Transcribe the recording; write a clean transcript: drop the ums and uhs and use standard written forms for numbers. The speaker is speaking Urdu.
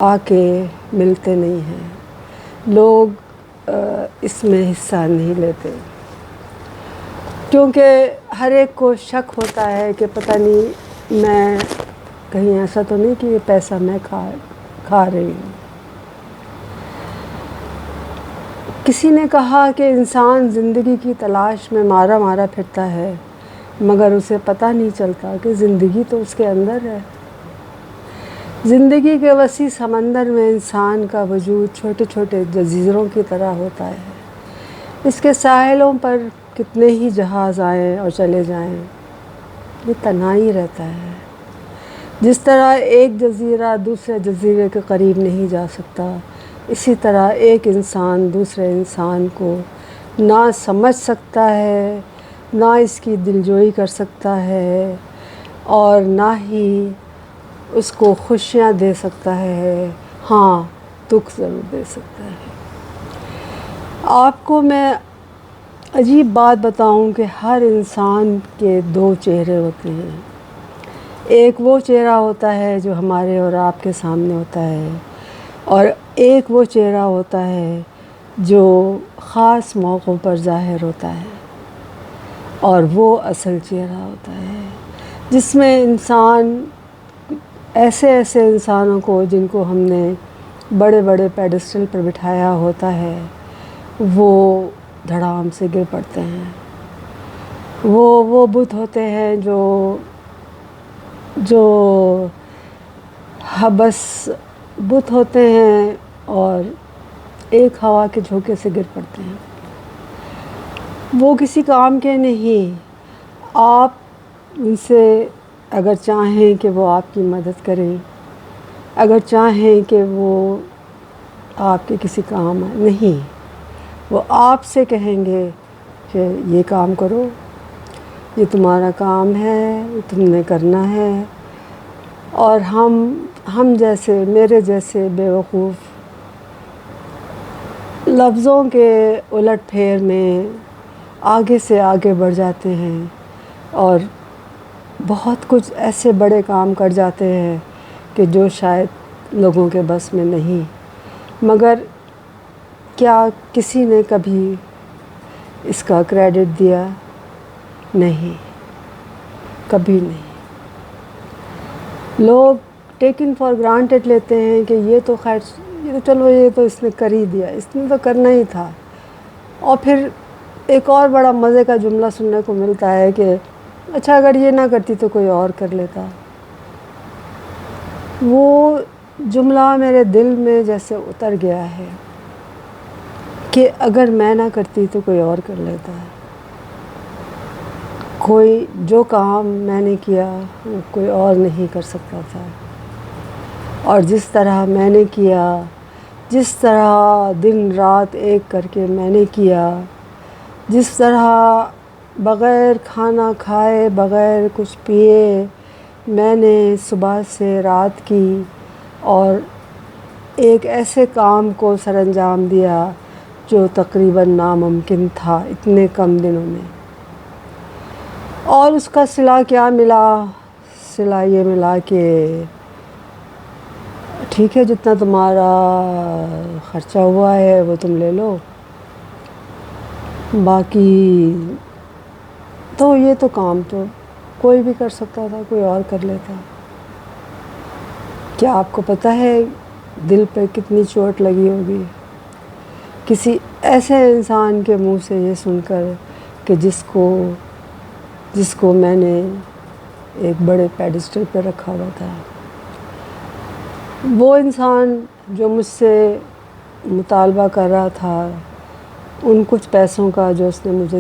آکے ملتے نہیں ہیں، لوگ اس میں حصہ نہیں لیتے، کیونکہ ہر ایک کو شک ہوتا ہے کہ پتہ نہیں میں کہیں ایسا تو نہیں کہ یہ پیسہ میں کھا رہی ہوں۔ کسی نے کہا کہ انسان زندگی کی تلاش میں مارا مارا پھرتا ہے، مگر اسے پتہ نہیں چلتا کہ زندگی تو اس کے اندر ہے۔ زندگی کے وسیع سمندر میں انسان کا وجود چھوٹے چھوٹے جزیروں کی طرح ہوتا ہے۔ اس کے ساحلوں پر کتنے ہی جہاز آئیں اور چلے جائیں، یہ تنہا ہی رہتا ہے۔ جس طرح ایک جزیرہ دوسرے جزیرے کے قریب نہیں جا سکتا، اسی طرح ایک انسان دوسرے انسان کو نہ سمجھ سکتا ہے، نہ اس کی دلجوئی کر سکتا ہے، اور نہ ہی اس کو خوشیاں دے سکتا ہے، ہاں دکھ ضرور دے سکتا ہے۔ آپ کو میں عجیب بات بتاؤں کہ ہر انسان کے دو چہرے ہوتے ہیں۔ ایک وہ چہرہ ہوتا ہے جو ہمارے اور آپ کے سامنے ہوتا ہے، اور ایک وہ چہرہ ہوتا ہے جو خاص موقعوں پر ظاہر ہوتا ہے، اور وہ اصل چہرہ ہوتا ہے جس میں انسان ایسے انسانوں کو جن کو ہم نے بڑے بڑے پیڈسٹل پر بٹھایا ہوتا ہے، وہ دھڑام سے گر پڑتے ہیں۔ وہ بت ہوتے ہیں جو بس بت ہوتے ہیں اور ایک ہوا کے جھونکے سے گر پڑتے ہیں۔ وہ کسی کام کے نہیں۔ آپ ان سے اگر چاہیں کہ وہ آپ کی مدد کریں، اگر چاہیں کہ وہ آپ کے کسی کام نہیں، وہ آپ سے کہیں گے کہ یہ کام کرو، یہ تمہارا کام ہے، یہ تم نے کرنا ہے۔ اور ہم جیسے میرے جیسے بیوقوف لفظوں کے الٹ پھیر میں آگے سے آگے بڑھ جاتے ہیں اور بہت کچھ ایسے بڑے کام کر جاتے ہیں کہ جو شاید لوگوں کے بس میں نہیں۔ مگر کیا کسی نے کبھی اس کا کریڈٹ دیا؟ نہیں، کبھی نہیں۔ لوگ ٹیکن فار گرانٹیڈ لیتے ہیں کہ یہ تو خیر چلو، یہ تو اس نے کر ہی دیا، اس نے تو کرنا ہی تھا۔ اور پھر ایک اور بڑا مزے کا جملہ سننے کو ملتا ہے کہ اچھا اگر یہ نہ کرتی تو کوئی اور کر لیتا۔ وہ جملہ میرے دل میں جیسے اتر گیا ہے کہ اگر میں نہ کرتی تو کوئی اور کر لیتا۔ کوئی جو کام میں نے کیا وہ کوئی اور نہیں کر سکتا تھا، اور جس طرح میں نے کیا، جس طرح دن رات ایک کر کے میں نے کیا، جس طرح بغیر کھانا کھائے بغیر کچھ پیے میں نے صبح سے رات کی، اور ایک ایسے کام کو سر انجام دیا جو تقریباً ناممکن تھا اتنے کم دنوں میں۔ اور اس کا صلہ کیا ملا؟ صلہ یہ ملا کہ ٹھیک ہے، جتنا تمہارا خرچہ ہوا ہے وہ تم لے لو، باقی تو یہ تو کام تو کوئی بھی کر سکتا تھا، کوئی اور کر لیتا۔ کیا آپ کو پتہ ہے دل پہ کتنی چوٹ لگی ہوگی کسی ایسے انسان کے منہ سے یہ سن کر کہ جس کو میں نے ایک بڑے پیڈسٹل پہ رکھا ہوا تھا۔ وہ انسان جو مجھ سے مطالبہ کر رہا تھا ان کچھ پیسوں کا جو اس نے مجھے